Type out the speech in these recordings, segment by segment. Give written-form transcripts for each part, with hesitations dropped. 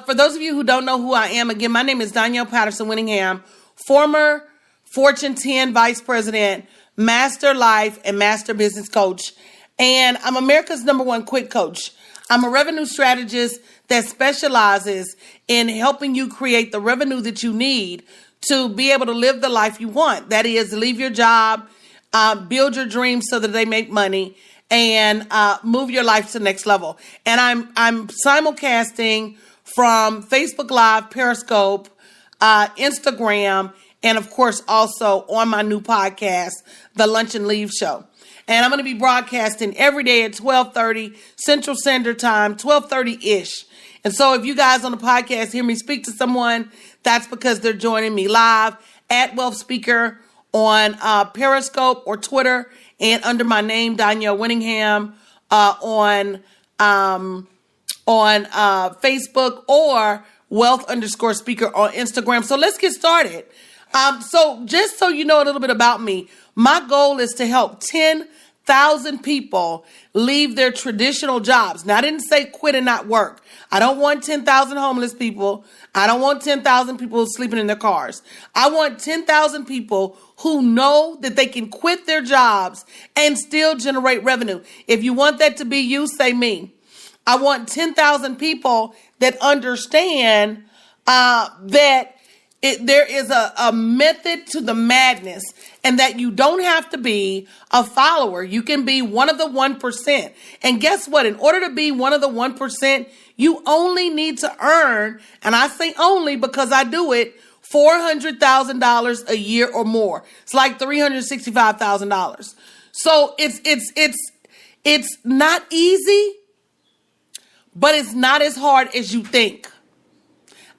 for those of you who don't know who I am, again, my name is Danielle Patterson Winningham, former Fortune 10 Vice President, Master Life and Master Business Coach. And I'm America's #1 quit coach. I'm a revenue strategist that specializes in helping you create the revenue that you need to be able to live the life you want. That is, leave your job, build your dreams so that they make money, and move your life to the next level. And I'm simulcasting from Facebook Live, Periscope, Instagram, and of course also on my new podcast, The Lunch and Leave Show. And I'm going to be broadcasting every day at 12:30 Central Standard Time, 12:30-ish. And so if you guys on the podcast hear me speak to someone, that's because they're joining me live at Wealth Speaker on Periscope or Twitter, and under my name, Danielle Winningham, on Facebook, or Wealth_Speaker on Instagram. So let's get started. So just so you know a little bit about me, my goal is to help 10,000 people leave their traditional jobs. Now, I didn't say quit and not work. I don't want 10,000 homeless people. I don't want 10,000 people sleeping in their cars. I want 10,000 people who know that they can quit their jobs and still generate revenue. If you want that to be you, say me. I want 10,000 people that understand that there is a method to the madness, and that you don't have to be a follower. You can be one of the 1%. And guess what? In order to be one of the 1%, you only need to earn, and I say only because I do it, $400,000 a year or more. It's like $365,000. So it's not easy, but it's not as hard as you think.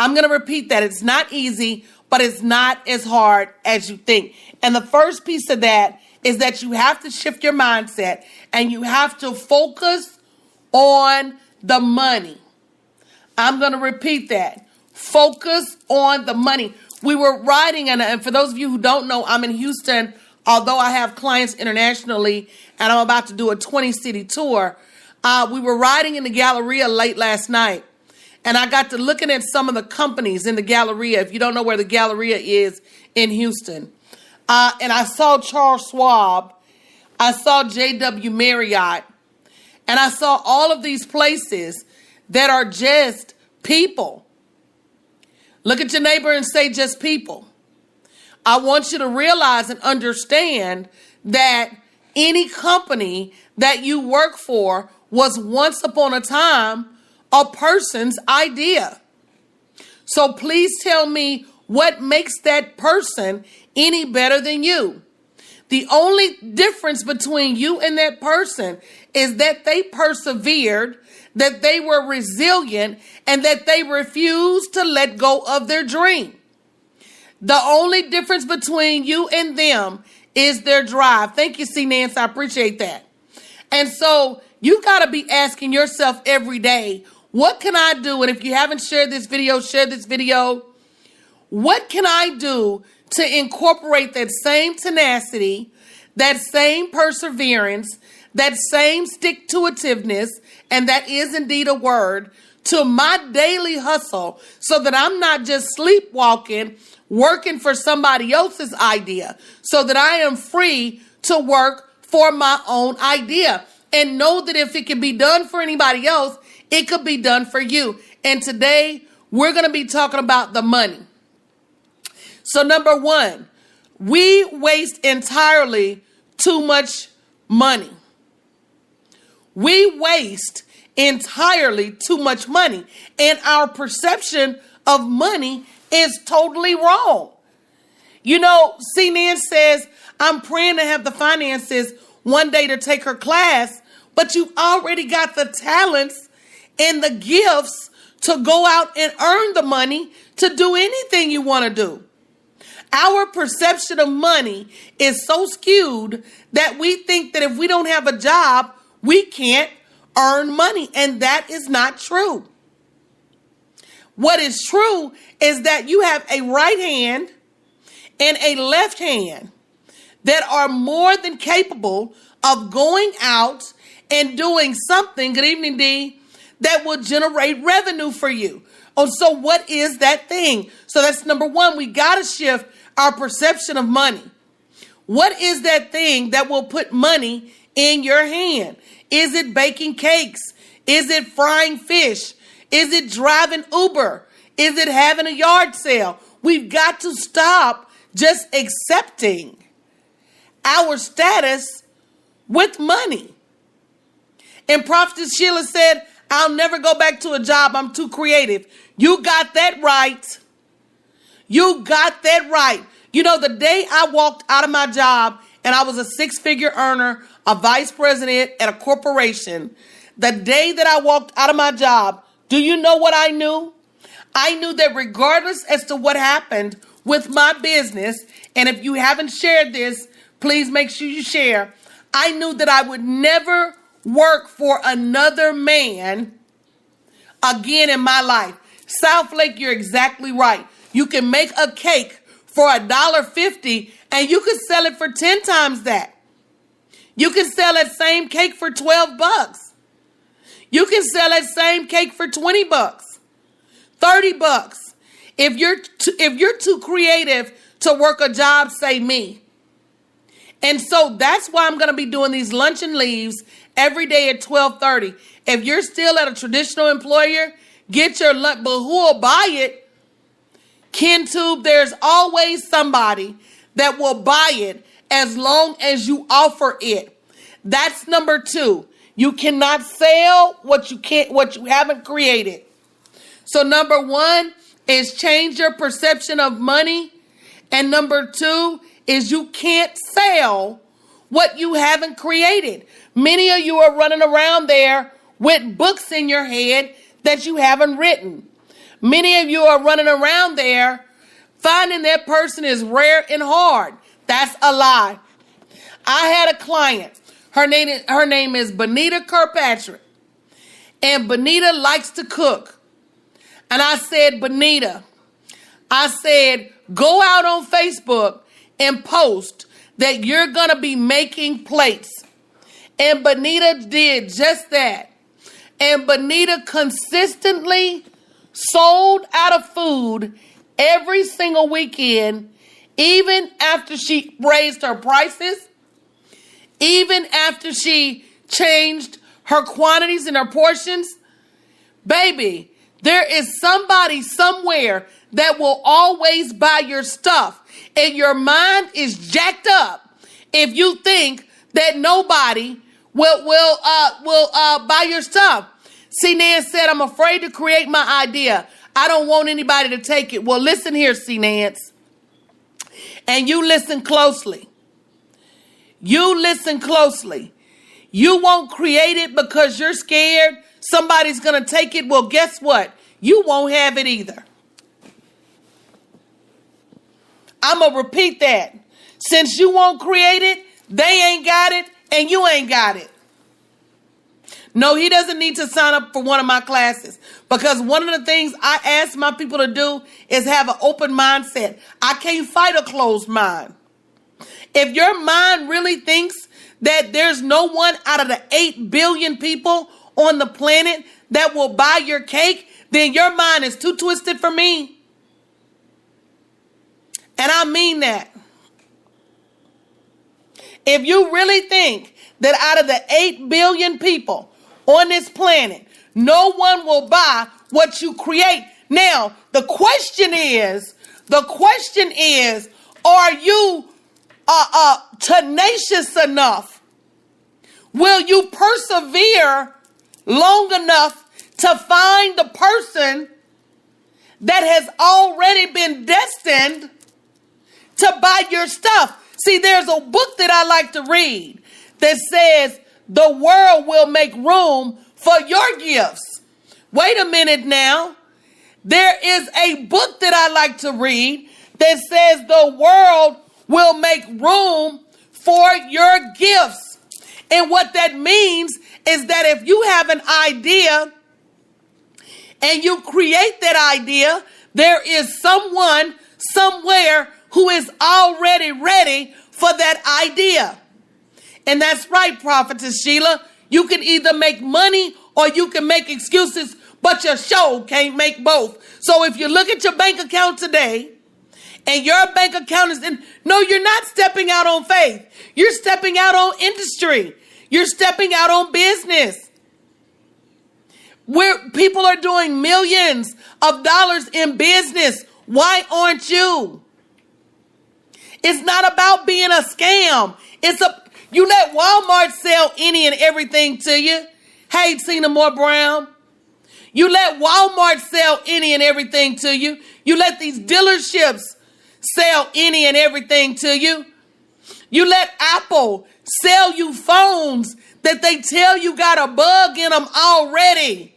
I'm going to repeat that. It's not easy, but it's not as hard as you think. And the first piece of that is that you have to shift your mindset and you have to focus on the money. I'm going to repeat that. Focus on the money. We were riding, and for those of you who don't know, I'm in Houston, although I have clients internationally, and I'm about to do a 20-city tour. We were riding in the Galleria late last night. And I got to looking at some of the companies in the Galleria, if you don't know where the Galleria is in Houston. And I saw Charles Schwab. I saw J.W. Marriott. And I saw all of these places that are just people. Look at your neighbor and say just people. I want you to realize and understand that any company that you work for was once upon a time a person's idea. So please tell me what makes that person any better than you. The only difference between you and that person is that they persevered, that they were resilient, and that they refused to let go of their dream. The only difference between you and them is their drive. Thank you, C. Nance. I appreciate that. And so you got to be asking yourself every day, what can I do? And if you haven't shared this video, share this video. What can I do to incorporate that same tenacity, that same perseverance, that same stick-to-itiveness, and that is indeed a word, to my daily hustle, so that I'm not just sleepwalking, working for somebody else's idea, so that I am free to work for my own idea, and know that if it can be done for anybody else, it could be done for you. And today, we're going to be talking about the money. So number one, we waste entirely too much money. We waste entirely too much money. And our perception of money is totally wrong. You know, C. Nance says, I'm praying to have the finances one day to take her class, but you already got the talents and the gifts to go out and earn the money to do anything you want to do. Our perception of money is so skewed that we think that if we don't have a job, we can't earn money. And that is not true. What is true is that you have a right hand and a left hand that are more than capable of going out and doing something, good evening, D, that will generate revenue for you. Oh, so what is that thing? So that's number one. We got to shift our perception of money. What is that thing that will put money in your hand? Is it baking cakes? Is it frying fish? Is it driving Uber? Is it having a yard sale? We've got to stop just accepting our status with money. And Prophet Sheila said, I'll never go back to a job. I'm too creative. You got that right. You got that right. You know, the day I walked out of my job and I was a six-figure earner, a vice president at a corporation, the day that I walked out of my job, do you know what I knew? I knew that regardless as to what happened with my business, and if you haven't shared this, please make sure you share. I knew that I would never work for another man again in my life. Southlake, you're exactly right. You can make a cake for $1.50 and you can sell it for 10 times that. You can sell that same cake for $12. You can sell that same cake for $20, $30. If you're too creative to work a job, say me. And so that's why I'm going to be doing these lunch and leaves every day at 12:30. If you're still at a traditional employer, get your lunch, but who will buy it? KinTube, there's always somebody that will buy it as long as you offer it. That's number two. You cannot sell what you haven't created. So number one is change your perception of money. And number two is you can't sell what you haven't created. Many of you are running around there with books in your head that you haven't written. Many of you are running around there finding that person is rare and hard. That's a lie. I had a client. Her name is Benita Kirkpatrick. And Benita likes to cook. And I said, Benita, go out on Facebook and post that you're going to be making plates. And Benita did just that. And Benita consistently sold out of food every single weekend, even after she raised her prices, even after she changed her quantities and her portions. Baby, there is somebody somewhere that will always buy your stuff. And your mind is jacked up if you think that nobody will buy your stuff. C. Nance said, I'm afraid to create my idea. I don't want anybody to take it. Well, listen here, C. Nance. And you listen closely. You listen closely. You won't create it because you're scared somebody's going to take it. Well, guess what? You won't have it either. I'm going to repeat that. Since you won't create it, they ain't got it, and you ain't got it. No, he doesn't need to sign up for one of my classes, because one of the things I ask my people to do is have an open mindset. I can't fight a closed mind. If your mind really thinks that there's no one out of the 8 billion people on the planet that will buy your cake, then your mind is too twisted for me. And I mean that. If you really think that out of the 8 billion people on this planet, no one will buy what you create. Now, the question is, are you tenacious enough? Will you persevere long enough to find the person that has already been destined to buy your stuff? See, there's a book that I like to read that says the world will make room for your gifts. Wait a minute now. There is a book that I like to read that says the world will make room for your gifts. And what that means is that if you have an idea and you create that idea, there is someone somewhere who is already ready for that idea. And that's right, Prophetess Sheila. You can either make money or you can make excuses, but your show can't make both. So if you look at your bank account today and your bank account is no, you're not stepping out on faith. You're stepping out on industry. You're stepping out on business. Where people are doing millions of dollars in business. Why aren't you? It's not about being a scam. You let Walmart sell any and everything to you. Hey, Tina Moore Brown. You let Walmart sell any and everything to you. You let these dealerships sell any and everything to you. You let Apple sell you phones that they tell you got a bug in them already.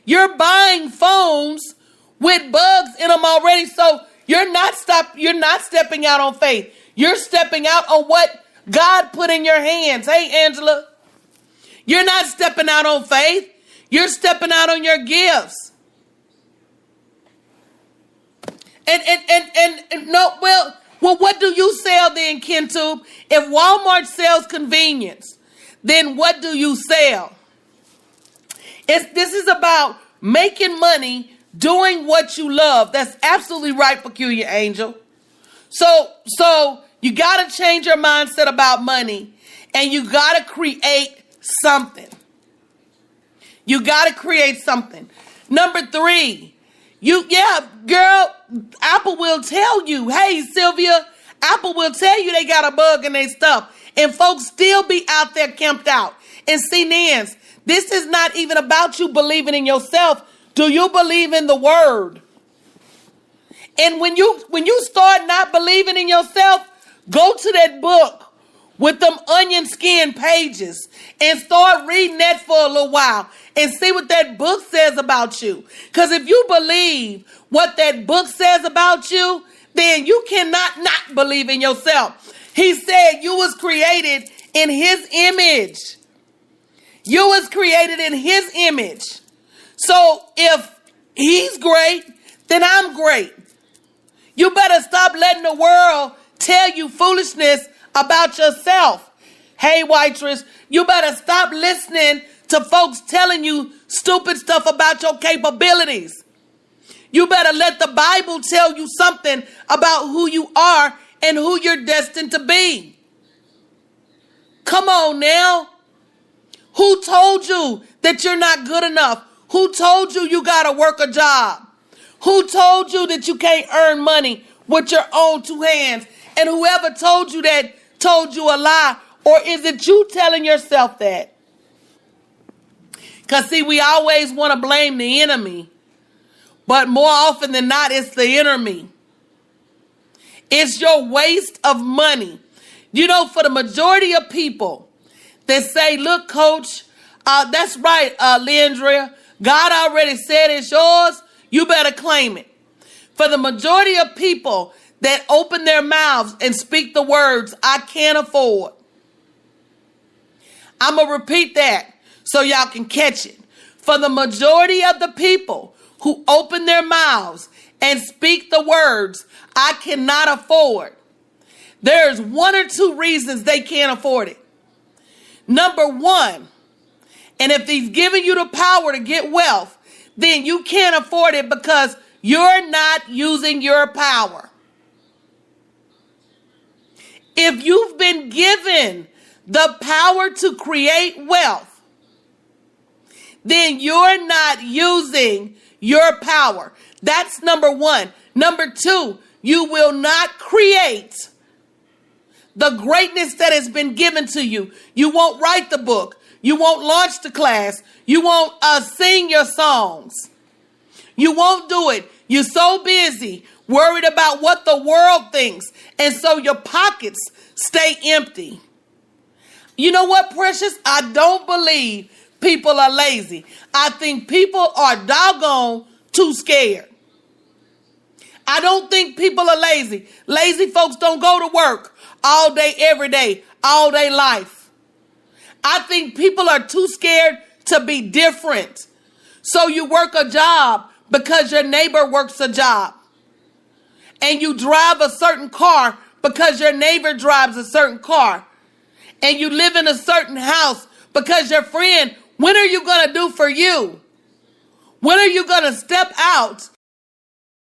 You're buying phones with bugs in them already. So you're not stepping out on faith. You're stepping out on what God put in your hands. Hey, Angela. You're not stepping out on faith. You're stepping out on your gifts. And no, well, what do you sell then, Kentube? If Walmart sells convenience, then what do you sell? This is about making money, doing what you love. That's absolutely right, Peculiar Angel. So you got to change your mindset about money, and you got to create something. You got to create something. Number 3, girl, Apple will tell you, hey, Sylvia, Apple will tell you they got a bug in their stuff, and folks still be out there camped out. And see, Nance, this is not even about you believing in yourself. Do you believe in the word? And when you start not believing in yourself, go to that book with them onion skin pages and start reading that for a little while and see what that book says about you. Because if you believe what that book says about you, then you cannot not believe in yourself. He said you was created in his image. You was created in his image. So if he's great, then I'm great. You better stop letting the world tell you foolishness about yourself. Hey, waitress, you better stop listening to folks telling you stupid stuff about your capabilities. You better let the Bible tell you something about who you are and who you're destined to be. Come on now. Who told you that you're not good enough? Who told you got to work a job? Who told you that you can't earn money with your own 2 hands? And whoever told you that told you a lie. Or is it you telling yourself that? Because see, we always want to blame the enemy. But more often than not, it's the enemy. It's your waste of money. You know, for the majority of people that say, look, coach, that's right, Leandria. God already said it's yours. You better claim it. For the majority of people that open their mouths and speak the words, I can't afford. I'm going to repeat that so y'all can catch it. For the majority of the people who open their mouths and speak the words, I cannot afford, there's 1 or 2 reasons they can't afford it. Number 1, and if he's giving you the power to get wealth, then you can't afford it because you're not using your power. If you've been given the power to create wealth, then you're not using your power. That's number 1. Number 2, you will not create the greatness that has been given to you. You won't write the book. You won't launch the class. You won't sing your songs. You won't do it. You're so busy worried about what the world thinks. And so your pockets stay empty. You know what, Precious? I don't believe people are lazy. I think people are doggone too scared. I don't think people are lazy. Lazy folks don't go to work all day, every day, all day life. I think people are too scared to be different. So you work a job because your neighbor works a job. And you drive a certain car because your neighbor drives a certain car. And you live in a certain house because your friend When are you going to do for you? When are you going to step out